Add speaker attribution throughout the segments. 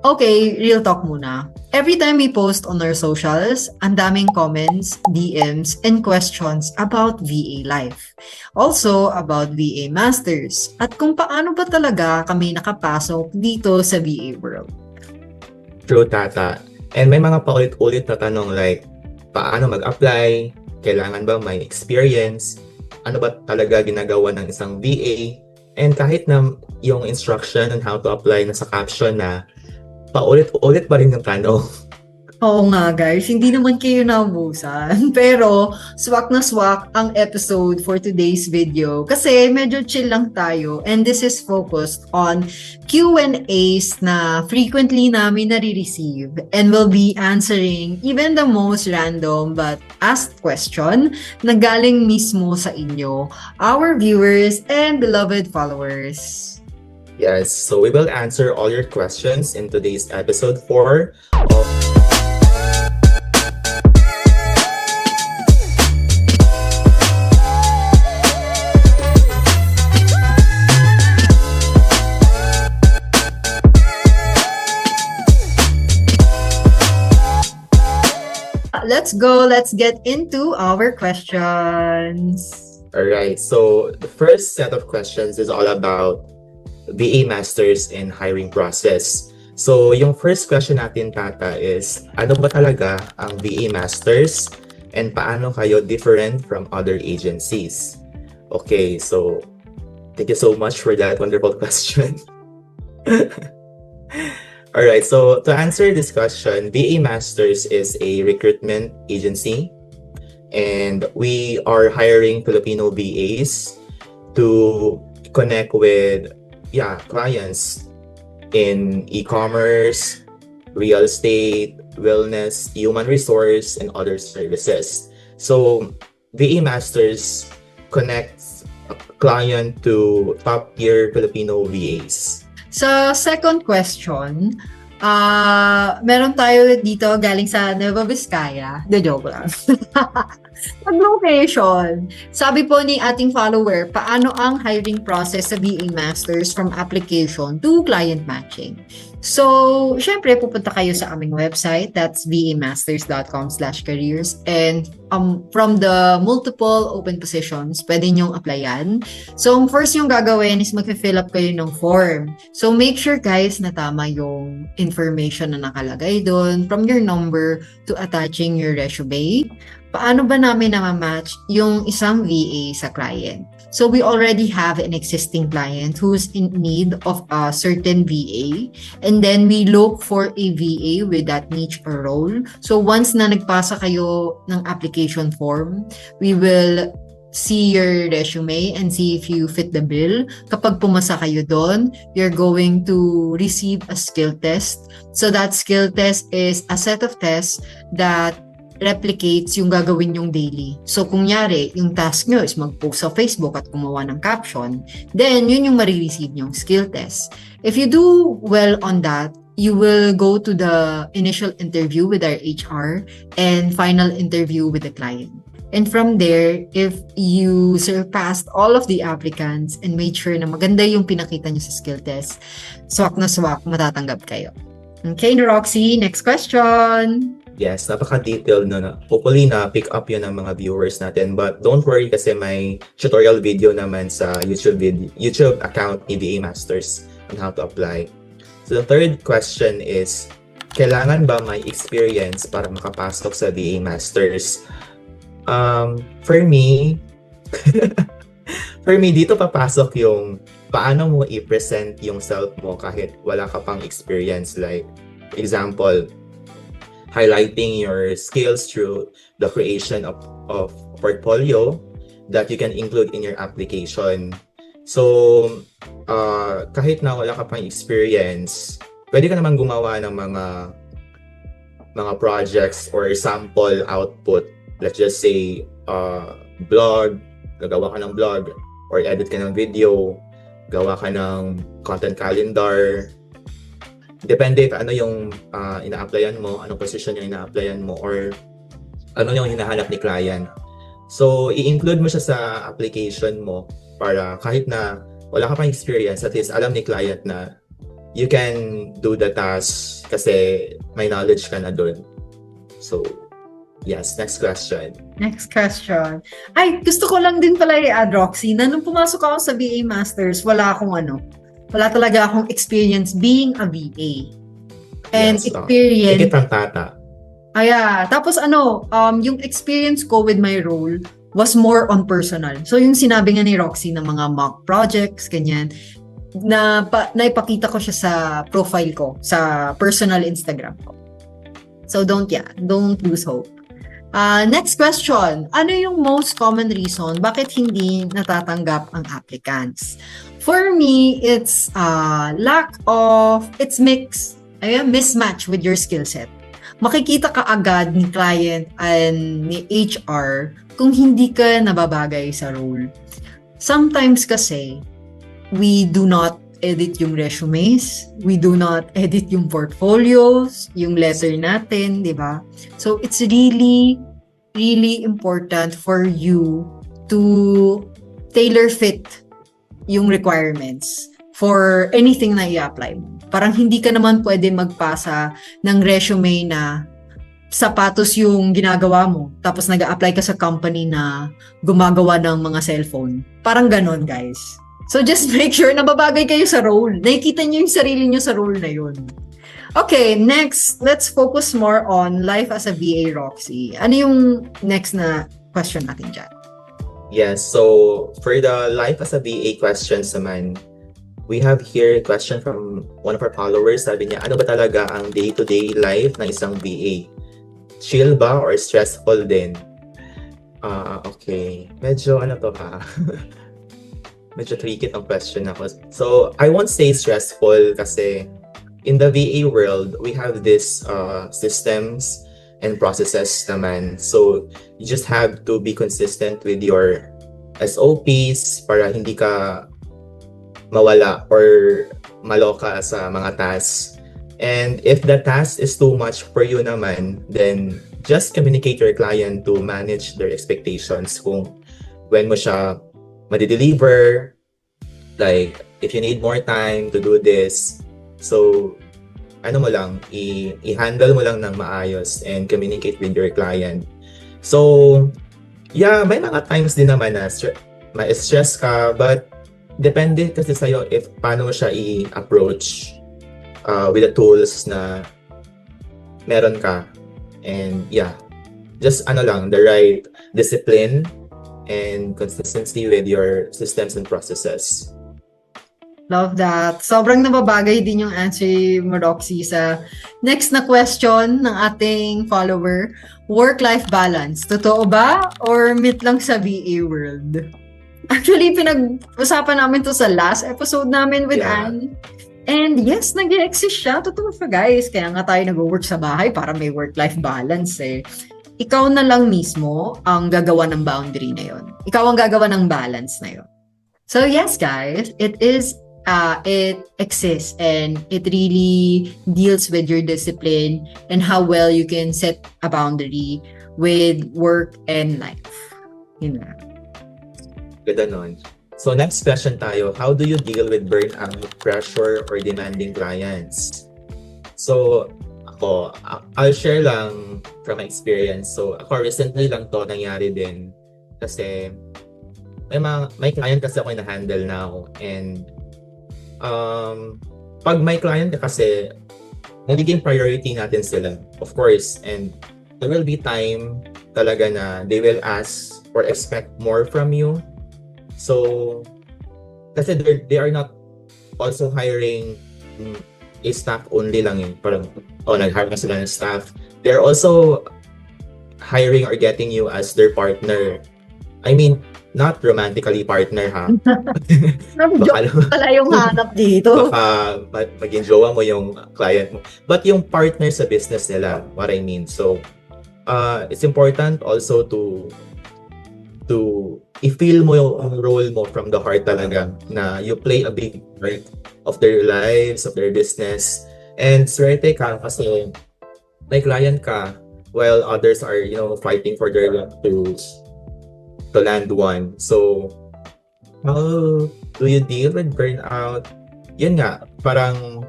Speaker 1: Okay, real talk muna. Every time we post on our socials, ang daming comments, DMs, and questions about VA life. Also, about VA Masters. At kung paano ba talaga kami nakapasok dito sa VA world.
Speaker 2: True, Tata. And may mga paulit-ulit na tanong like, paano mag-apply? Kailangan ba may experience? Ano ba talaga ginagawa ng isang VA? And kahit na yung instruction on how to apply na sa caption na paulit-ulit pa rin yung tanong.
Speaker 1: Oo nga guys, hindi naman kayo naubusan. Pero swak na swak ang episode for today's video kasi medyo chill lang tayo and this is focused on Q&As na frequently namin nare-receive and will be answering even the most random but asked question na galing mismo sa inyo, our viewers and beloved followers.
Speaker 2: Yes, so we will answer all your questions in today's episode 4 of
Speaker 1: Let's get into our questions.
Speaker 2: Alright, so the first set of questions is all about VA Masters and hiring process. So yung first question natin, Tata, is ano ba talaga ang VA Masters and paano kayo different from other agencies? Okay, so thank you so much for that wonderful question. Alright, so to answer this question, VA Masters is a recruitment agency and we are hiring Filipino VAs to connect with clients in e-commerce, real estate, wellness, human resource, and other services. So VA Masters connects a client to top-tier Filipino VAs.
Speaker 1: Sa second question, meron tayo dito galing sa Nueva Vizcaya. The joke lang. Pag-location. Sabi po ni ating follower, paano ang hiring process sa VA Masters from application to client matching? So, syempre, pupunta kayo sa aming website. That's vamasters.com/careers. And from the multiple open positions, pwede nyong applyan. So, ang first yung gagawin is mag-fill up kayo ng form. So, make sure guys na tama yung information na nakalagay doon from your number to attaching your resume. Paano ba namin na-match yung isang VA sa client? So we already have an existing client who's in need of a certain VA and then we look for a VA with that niche or role. So once na nagpasa kayo ng application form, we will see your resume and see if you fit the bill. Kapag pumasa kayo doon, you're going to receive a skill test. So that skill test is a set of tests that replicates yung gagawin yung daily. So, kung nyari, yung task nyo is mag-post sa Facebook at gumawa ng caption, then yun yung marireceive yung skill test. If you do well on that, you will go to the initial interview with our HR and final interview with the client. And from there, if you surpassed all of the applicants and made sure na maganda yung pinakita nyo sa skill test, swak na swak, matatanggap kayo. Okay, Roxy, next question.
Speaker 2: Yes, napaka-detailed no. Hopefully na-pick up yun ng mga viewers natin. But don't worry kasi may tutorial video naman sa YouTube account ni VA Masters on how to apply. So the third question is, kailangan ba may experience para makapasok sa VA Masters? For me, dito papasok yung paano mo i-present yung self mo kahit wala ka pang experience. Like, example, highlighting your skills through the creation of portfolio that you can include in your application. So, kahit na wala ka pang experience, pwede ka naman gumawa ng mga projects or sample output. Let's just say, blog, gagawa ka ng blog, or edit ka ng video, gawa ka ng content calendar. Depende pa ano yung ina-applyan mo, anong position yung ina-applyan mo, or ano yung hinahanap ni client. So, i-include mo siya sa application mo para kahit na wala ka pang experience, at least alam ni client na you can do the task kasi may knowledge ka na dun. So, yes, next question.
Speaker 1: Next question. Ay, gusto ko lang din pala i-add, Roxy, na nung pumasok ako sa VA Masters, wala talaga akong experience being a VA. And
Speaker 2: Yes,
Speaker 1: experience,
Speaker 2: Higit ang tata.
Speaker 1: tapos yung experience ko with my role was more on personal. So yung sinabi nga ni Roxy ng mga mock projects, ganyan, naipakita ko siya sa profile ko, sa personal Instagram ko. So don't lose hope. Next question. Ano yung most common reason bakit hindi natatanggap ang applicants? For me, it's mismatch with your skill set. Makikita ka agad ni client and ni HR kung hindi ka nababagay sa role. Sometimes kasi, we do not edit yung resumes, we do not edit yung portfolios, yung letter natin, di ba? So, it's really, really important for you to tailor fit yung requirements for anything na i-apply mo. Parang hindi ka naman pwede magpasa ng resume na sapatos yung ginagawa mo, tapos nag-a-apply ka sa company na gumagawa ng mga cellphone. Parang ganon, guys. So just make sure na babagay kayo sa role. Nakikita niyo yung sarili niyo sa role na yun. Okay, next, let's focus more on life as a VA, Roxy. Ano yung next na question natin dyan?
Speaker 2: Yes, so for the life as a VA questions naman, we have here a question from one of our followers. Sabi niya, ano ba talaga ang day-to-day life ng isang VA? Chill ba or stressful din? Okay. Medyo medyo tricky tong question ako. So, I won't say stressful kasi in the VA world, we have this systems and processes naman. So, you just have to be consistent with your SOPs para hindi ka mawala or maloka sa mga tasks. And if the task is too much for you naman, then just communicate your client to manage their expectations kung when mo siya madideliver, like if you need more time to do this, so i-handle mo lang ng maayos and communicate with your client. So, yeah, may mga times din naman na ma-stress ka, but depende kasi sa'yo if paano mo siya i-approach with the tools na meron ka. And yeah, just the right discipline and consistency with your systems and processes.
Speaker 1: Love that. Sobrang nababagay din yung answer mo, Roxy, sa next na question ng ating follower. Work-life balance. Totoo ba? Or myth lang sa VA world? Actually, pinag-usapan namin to sa last episode namin with Anne. And yes, nag-exist siya. Totoo siya, guys. Kaya nga tayo nag-work sa bahay para may work-life balance eh. Ikaw na lang mismo ang gagawa ng boundary na yon. Ikaw ang gagawa ng balance na yon. So yes, guys, it exists and it really deals with your discipline and how well you can set a boundary with work and life. Yun na.
Speaker 2: Ganda nun. So next question tayo, how do you deal with burnout, pressure, or demanding clients? So ako, I'll share lang from my experience. So ako recently lang to nangyari din kasi may client kasi ako na-handle now and pag may client kasi nagiging priority natin sila, of course, and there will be time talaga na they will ask or expect more from you. So, kasi they are not also hiring a staff only lang eh. Parang, nag-hire na sila ng staff. They're also hiring or getting you as their partner. I mean, not romantically partner ha.
Speaker 1: Baka pala yung hanap dito.
Speaker 2: Baka maging jowa mo yung client mo. But yung partner sa business nila, what I mean. So, it's important also to i-feel mo yung role mo from the heart talaga na you play a big part of their lives, of their business. And swerte ka kasi may client ka while others are, fighting for their life to land one. So, how do you deal with burnout? Yun nga, parang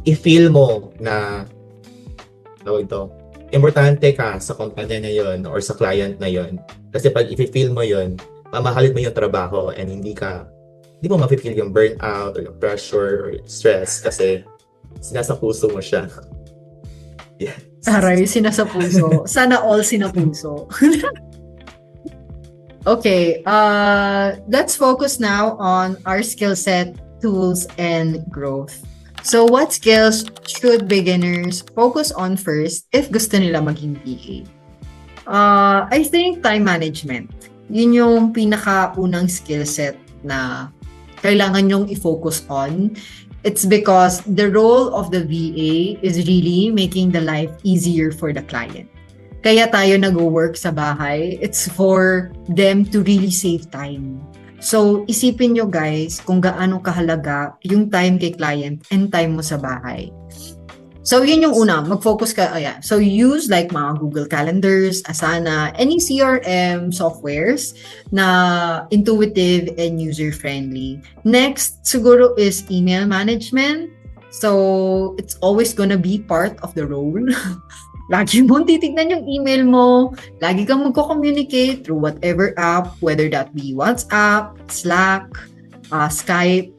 Speaker 2: i-feel mo na tawag ito, importante ka sa kumpanya na yon or sa client na yon. Kasi pag i-feel mo yon, mamahalin mo yung trabaho and hindi mo ma-feel yung burnout or yung pressure or stress kasi sinasapuso mo siya. Yes.
Speaker 1: Aray, sinasapuso. Sana all sinapuso. Okay, let's focus now on our skill set, tools, and growth. So what skills should beginners focus on first if gusto nila maging PA? I think time management. Yun yung pinakaunang skill set na kailangan nyong i-focus on. It's because the role of the VA is really making the life easier for the client. Kaya tayo nag-work sa bahay, it's for them to really save time. So, isipin nyo guys kung gaano kahalaga yung time kay client and time mo sa bahay. So, yun yung una, mag-focus ka, So, use like mga Google Calendars, Asana, any CRM softwares na intuitive and user-friendly. Next, siguro is email management. So, it's always gonna be part of the role. Lagi mong titignan yung email mo. Lagi kang magko-communicate through whatever app, whether that be WhatsApp, Slack, Skype.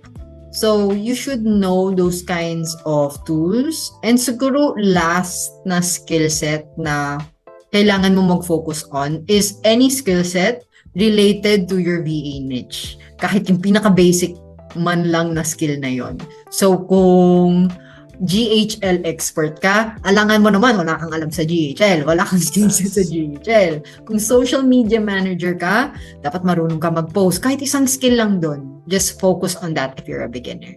Speaker 1: So, you should know those kinds of tools. And siguro last na skill set na kailangan mo mag-focus on is any skill set related to your VA niche. Kahit yung pinaka-basic man lang na skill na yon. So, kung GHL expert ka, alangan mo naman, wala kang alam sa GHL, wala kang skills sa GHL. Kung social media manager ka, dapat marunong ka mag-post. Kahit isang skill lang doon, just focus on that if you're a beginner.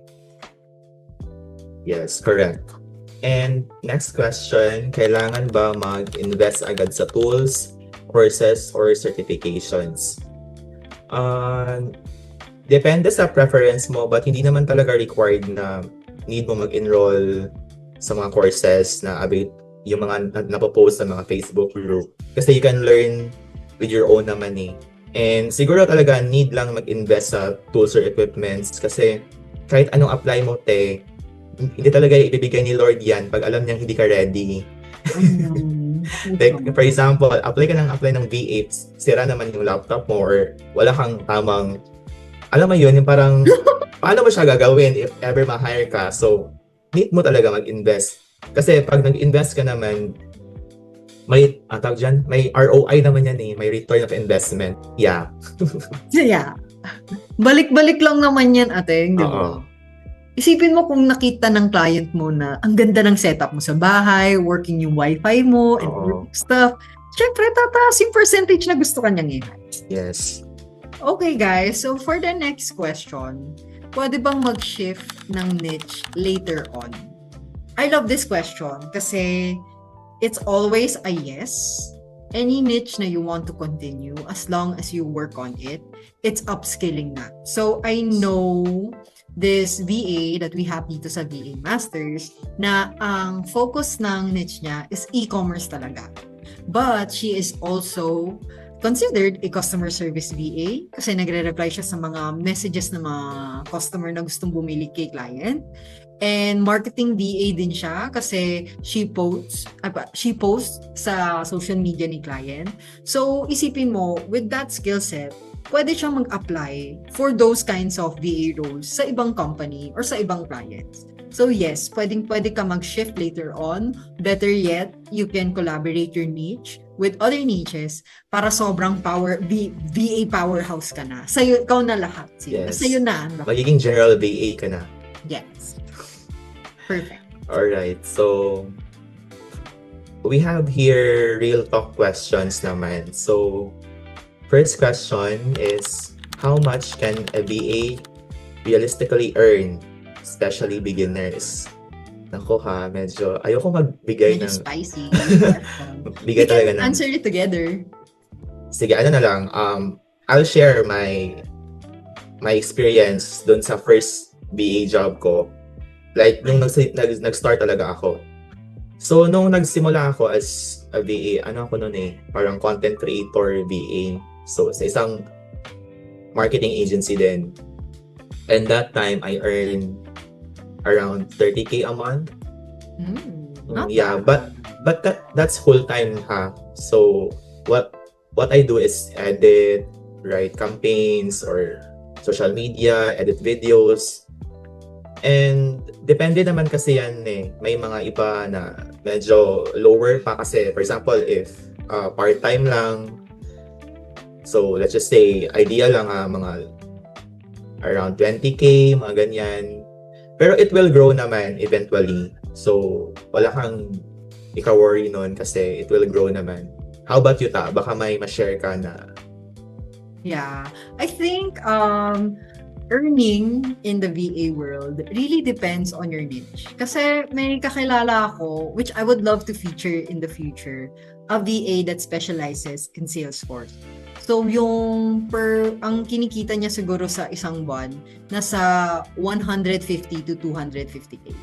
Speaker 2: Yes, correct. And next question, kailangan ba mag-invest agad sa tools, courses, or certifications? Depende sa preference mo, but hindi naman talaga required na need mo mag-enroll sa mga courses na yung mga napopost sa mga Facebook group. Kasi you can learn with your own naman eh. And siguro talaga need lang mag-invest sa tools or equipments kasi kahit anong apply mo, hindi talaga ibibigay ni Lord yan pag alam niyang hindi ka ready. Like, for example, apply ng V8, sira naman yung laptop mo or wala kang tamang, alam mo yun, yung parang paano mo siya gagawin if ever ma-hire ka? So, need mo talaga mag-invest. Kasi pag nag-invest ka naman, may ROI naman yan eh. May return of investment. Yeah.
Speaker 1: Yeah. Balik-balik lang naman yan, ate. Di ba? Isipin mo kung nakita ng client mo na ang ganda ng setup mo sa bahay, working yung wifi mo, and stuff. Siyempre, tataas yung percentage na gusto kanyang i-hire.
Speaker 2: Yes.
Speaker 1: Okay, guys. So, for the next question, pwede bang mag-shift ng niche later on? I love this question kasi it's always a yes. Any niche na you want to continue, as long as you work on it, it's upskilling na. So, I know this VA that we have dito sa VA Masters na ang focus ng niche niya is e-commerce talaga. But she is also considered a customer service VA kasi nagre-reply siya sa mga messages ng mga customer na gustong bumili kay client. And marketing VA din siya kasi she posts sa social media ni client. So, isipin mo, with that skill set, pwede siyang mag-apply for those kinds of VA roles sa ibang company or sa ibang clients. So yes, pwede ka mag-shift later on. Better yet, you can collaborate your niche with other niches para sobrang VA powerhouse ka na. Sa'yo, ikaw na lahat.
Speaker 2: Yes.
Speaker 1: Sa'yo na.
Speaker 2: Magiging general VA ka na.
Speaker 1: Yes. Perfect.
Speaker 2: Alright, so we have here real talk questions naman. So, first question is, how much can a VA realistically earn? Especially beginners. Nako ha, medyo ayoko magbigay
Speaker 1: Medyo
Speaker 2: ng
Speaker 1: spicy.
Speaker 2: bigay talaga ng
Speaker 1: answer it together.
Speaker 2: Sige, ano na lang, I'll share my experience dun sa first VA job ko. Like, nung nag-start talaga ako. So, nung nagsimula ako as a VA, ano ako nun eh, parang content creator VA. So, sa isang marketing agency din. And that time, I earned around 30K a month.
Speaker 1: Not
Speaker 2: Yeah,
Speaker 1: bad.
Speaker 2: but that's full time ha. So what I do is edit, write campaigns or social media, edit videos. And depende naman kasi yan eh. May mga iba na medyo lower pa kasi for example if part-time lang. So let's just say idea lang mga around 20K, mga ganyan. Pero it will grow naman eventually. So, wala kang ika-worry nun kasi it will grow naman. How about you, Ta? Baka may ma-share ka na.
Speaker 1: Yeah. I think earning in the VA world really depends on your niche. Kasi may kakilala ako, which I would love to feature in the future, a VA that specializes in Salesforce. So, ang kinikita niya siguro sa isang buwan, nasa 150 to 250K.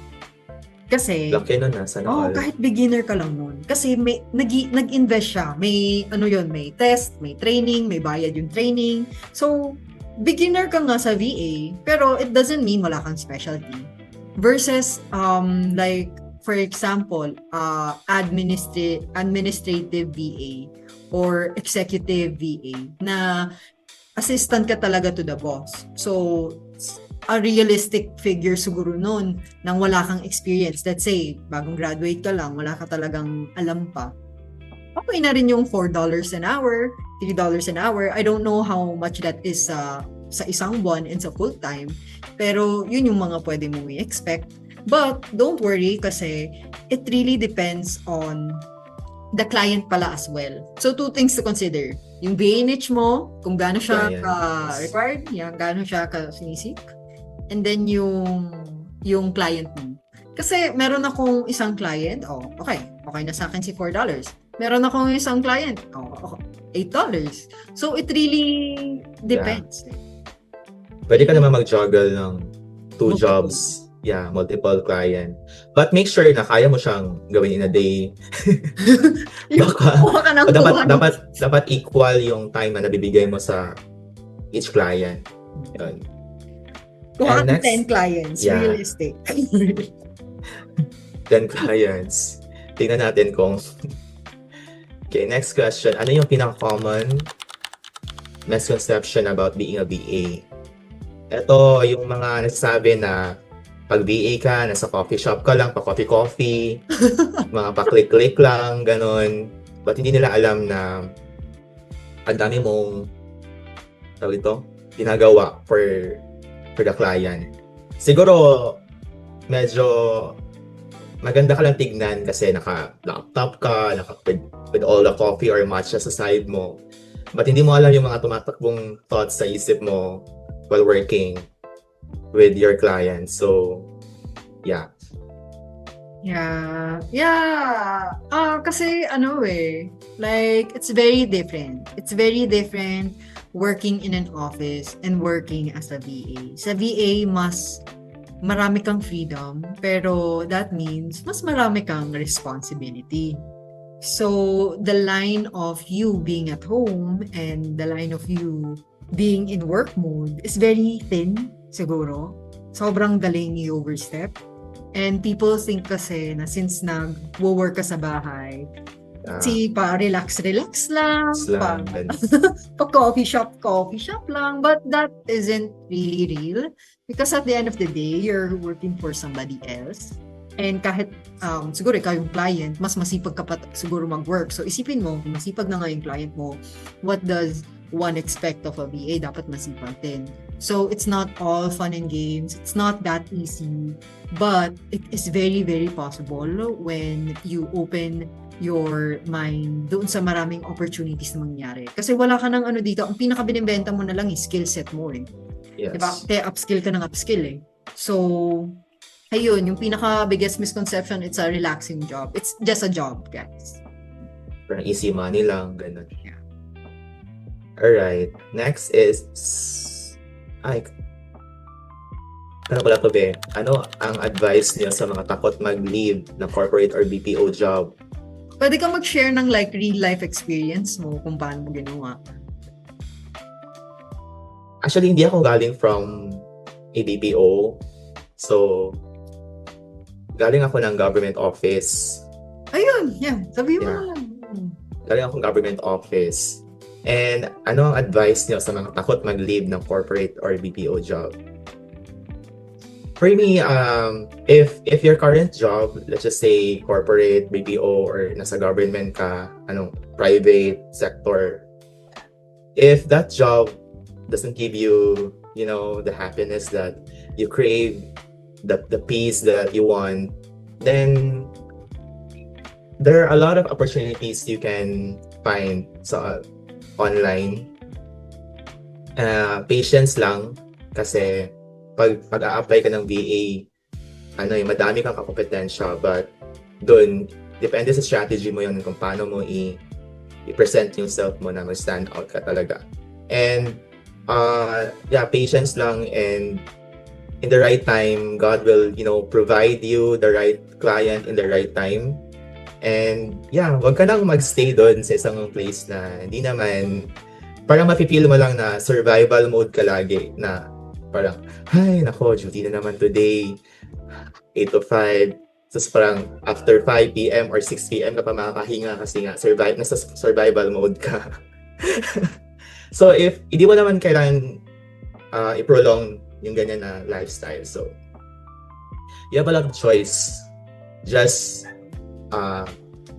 Speaker 1: Kasi,
Speaker 2: Laki nun sana all.
Speaker 1: kahit beginner ka lang nun. Kasi nag-invest siya. May, may test, may training, may bayad yung training. So, beginner ka nga sa VA, pero it doesn't mean wala kang specialty. Versus, like, for example, administrative VA or executive VA na assistant ka talaga to the boss. So, a realistic figure siguro nun nang wala kang experience. Let's say, bagong graduate ka lang, wala ka talagang alam pa. Okay na rin yung $4 an hour, $3 an hour. I don't know how much that is sa isang buwan and sa full time. Pero yun yung mga pwede mong i-expect. But don't worry kasi it really depends on the client pala as well. So two things to consider. Yung VA niche mo, kung gaano siya required, gaano siya sinisik. And then yung client mo. Kasi meron akong isang client, okay na sa akin si $4. Meron akong isang client, $8. So it really depends.
Speaker 2: Pwede ka naman mag-juggle ng two jobs. Yeah, multiple client. But make sure na kaya mo siyang gawin in a day. dapat equal yung time na nabibigay mo sa each client. Yun.
Speaker 1: Kuha ka 10 clients, realistic.
Speaker 2: 10 clients. Tingnan natin kung... Okay, next question. Ano yung pinaka-common misconception about being a VA? Ito, yung mga nagsasabi na pag VA ka, nasa coffee shop ka lang, pa-coffee-coffee, mga pa-click-click lang, ganun. But hindi nila alam na ang dami mong ginagawa for the client. Siguro, medyo maganda ka lang tignan kasi naka-laptop ka, with all the coffee or matcha sa side mo. But hindi mo alam yung mga tumatakbong thoughts sa isip mo while working with your client. So, yeah.
Speaker 1: Yeah. Kasi like, it's very different. It's very different working in an office and working as a VA. Sa VA, mas marami kang freedom, pero that means mas marami kang responsibility. So, the line of you being at home and the line of you being in work mode is very thin, siguro. Sobrang daling i-overstep. And people think kasi na since nag-work ka sa bahay, relax lang, coffee shop lang, but that isn't really real because at the end of the day, you're working for somebody else. And kahit siguro ikaw yung client, mas masipag ka pa siguro mag-work. So isipin mo, kung masipag na nga yung client mo, what does one expect of a VA? Dapat masipag din. So it's not all fun and games. It's not that easy. But it is very, very possible when you open your mind doon sa maraming opportunities na mangyari. Kasi wala ka ng dito. Ang pinaka-binibenta mo na lang is skill set mo eh.
Speaker 2: Yes.
Speaker 1: Diba? Kaya upskill ka ng upskill eh. So, ayun, yung pinaka-biggest misconception, it's a relaxing job. It's just a job, guys.
Speaker 2: Parang easy money lang, ganun.
Speaker 1: Yeah.
Speaker 2: Alright. Next is... Ano pala to, Be? Ano ang advice niyo sa mga takot mag-leave ng corporate or BPO job?
Speaker 1: Pwede ka mag-share ng like real-life experience mo kung paano mo ginawa.
Speaker 2: Actually, hindi ako galing from a BPO. So, galing ako ng government office.
Speaker 1: Ayun, yeah. Sabi mo
Speaker 2: Yeah.
Speaker 1: na lang.
Speaker 2: Galing akong government office. And ano ang advice niyo sa mga takot mag-leave ng corporate or BPO job? For me, if your current job, let's just say corporate, BPO, or nasa government ka, private sector, if that job doesn't give you, the happiness that you crave, the peace that you want, then there are a lot of opportunities you can find sa online. Patience lang kasi pag-a-apply ka ng VA, madami kang kakompetensya, but doon depende sa strategy mo yun kung paano mo i-present yung self mo na mag-stand out ka talaga. And patience lang, and in the right time, God will, provide you the right client in the right time. And wag ka lang magstay doon sa isang place na hindi naman, parang mapipil mo lang na survival mode ka lagi, na parang, ay, nako, duty na naman today, 8 to 5. Tapos parang after 5 p.m. or 6 p.m. ka pa makakahinga kasi nga nasa survival mode ka. So if hindi mo naman kailangan i-prolong yung ganyan na lifestyle, so you have a lot of choice. Just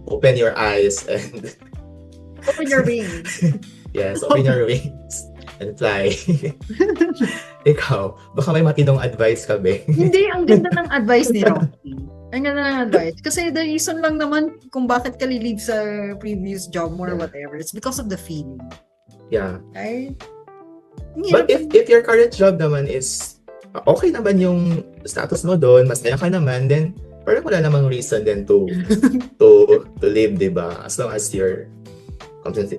Speaker 2: open your eyes and
Speaker 1: Open your wings.
Speaker 2: yes, open your wings and fly. Ikaw, baka may matindong advice ka, be?
Speaker 1: Hindi, ang ganda ng advice ni Rocky. Ang ganda ng advice. Kasi the reason lang naman kung bakit ka leave sa previous job mo or whatever, it's because of the feeling.
Speaker 2: Yeah.
Speaker 1: Right?
Speaker 2: But if your current job naman is okay naman yung status mo doon, masaya ka naman, then parang wala namang reason then to live, diba? As long as you're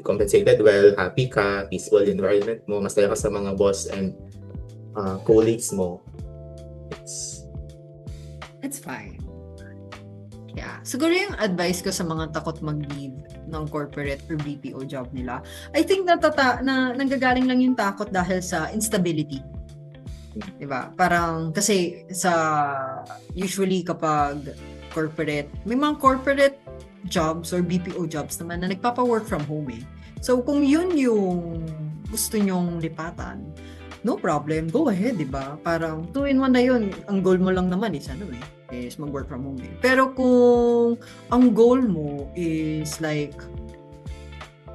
Speaker 2: compensated well, happy ka, peaceful environment mo, masaya ka sa mga boss and colleagues mo,
Speaker 1: it's fine. Yeah. Siguro yung advice ko sa mga takot mag-leave ng corporate or BPO job nila, I think nanggagaling lang yung takot dahil sa instability. Diba? Parang, kasi usually kapag corporate, may mga corporate jobs or BPO jobs naman na nagpapa-work from home eh. So, kung yun yung gusto nyong lipatan, no problem, go ahead, diba? Parang 2-in-1 na yun. Ang goal mo lang naman is mag-work from home eh. Pero kung ang goal mo is like,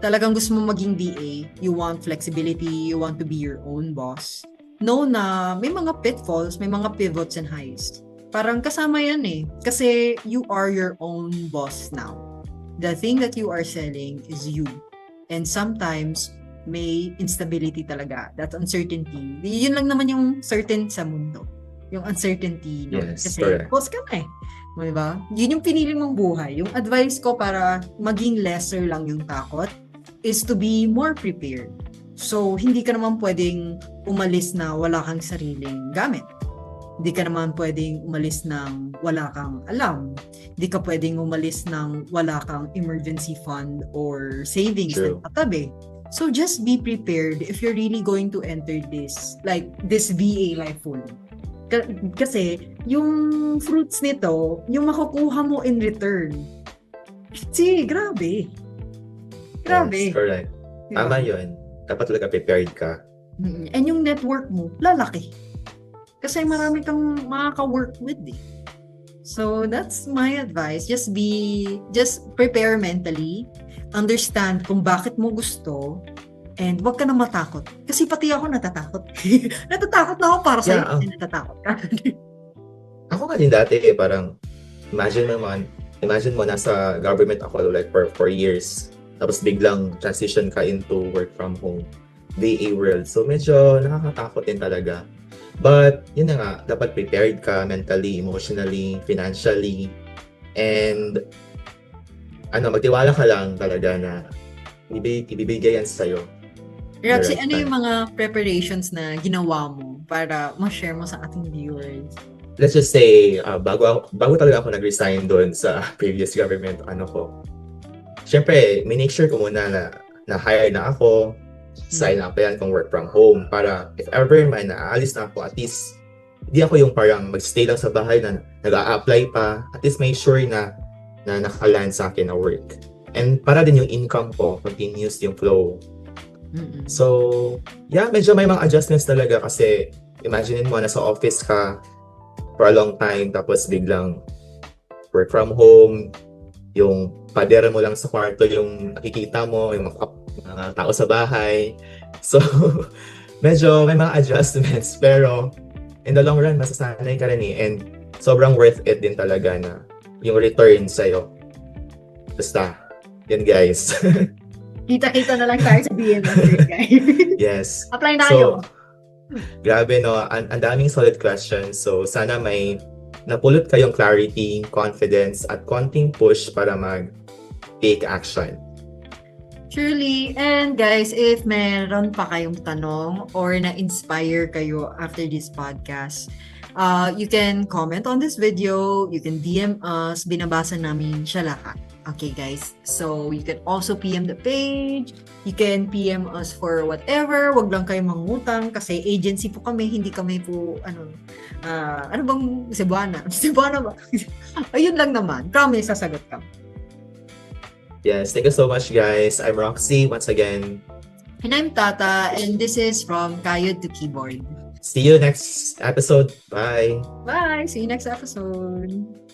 Speaker 1: talagang gusto mo maging DA, you want flexibility, you want to be your own boss, know na may mga pitfalls, may mga pivots and highs. Parang kasama yan eh. Kasi you are your own boss now. The thing that you are selling is you. And sometimes, may instability talaga. That uncertainty. Yun lang naman yung certain sa mundo. Yung uncertainty. No?
Speaker 2: Yes,
Speaker 1: kasi
Speaker 2: correct.
Speaker 1: boss ka na eh. Diba? Yun yung pinili mong buhay. Yung advice ko para maging lesser lang yung takot is to be more prepared. So, hindi ka naman pwedeng umalis na wala kang sariling gamit. Hindi ka naman pwedeng umalis ng wala kang alam. Hindi ka pwedeng umalis ng wala kang emergency fund or savings na katabi. So, just be prepared if you're really going to enter this VA life fully. Kasi, yung fruits nito, yung makukuha mo in return, grabe. Grabe.
Speaker 2: Yes, correct.
Speaker 1: Diba?
Speaker 2: Tama yun. Dapat talaga prepared ka.
Speaker 1: And yung network mo, lalaki. Kasi marami kang makaka-work with eh. So, that's my advice. Just prepare mentally. Understand kung bakit mo gusto. And wag ka na matakot. Kasi pati ako natatakot. Natatakot na ako para sa'yo. Kasi natatakot ka.
Speaker 2: Ako nga din dati parang imagine mo nasa government ako like for 4 years. Tapos biglang transition ka into work from home, VA world. So medyo nakakatakot din talaga. But yun na nga, dapat prepared ka mentally, emotionally, financially. And magtiwala ka lang talaga na ibibigay yan sa'yo.
Speaker 1: Roxy, ano yung mga preparations na ginawa mo para ma-share mo sa ating viewers?
Speaker 2: Let's just say, bago talaga ako nag-resign doon sa previous government, syempre, make sure ko muna na hire na ako, sign up yan kung work from home, para if ever man naaalis na ako, at least Hindi ako yung parang magstay lang sa bahay na nag-a-apply pa. At least make sure na nakaland sa akin na work. And para din yung income ko, continuous yung flow.
Speaker 1: Mm-mm.
Speaker 2: So, yeah, medyo may mga adjustments talaga kasi imagine mo, nasa office ka for a long time tapos biglang work from home, yung pader mo lang sa kwarto yung nakikita mo, yung mga tao sa bahay. So, medyo may mga adjustments pero in the long run, masasanay ka rin eh. And sobrang worth it din talaga na yung return sa'yo. Basta, yun guys.
Speaker 1: Kita-kita na lang tayo sa DMS, guys.
Speaker 2: Yes.
Speaker 1: Apply na kayo.
Speaker 2: Grabe no, ang daming solid questions. So, sana may napulot kayong clarity, confidence, at konting push para mag-take action.
Speaker 1: Truly. And guys, if meron pa kayong tanong or na-inspire kayo after this podcast, you can comment on this video, you can DM us, binabasa namin siya lahat. Okay guys, so you can also PM the page, you can PM us for whatever, wag lang kayo mangutang kasi agency po kami, hindi kami po, ano bang Cebuana? Cebuana ba? Ayun lang naman, promise, sasagot ka.
Speaker 2: Yes, thank you so much guys. I'm Roxy once again.
Speaker 1: And I'm Tata, and this is from Kayod to Keyboard.
Speaker 2: See you next episode. Bye.
Speaker 1: Bye! See you next episode!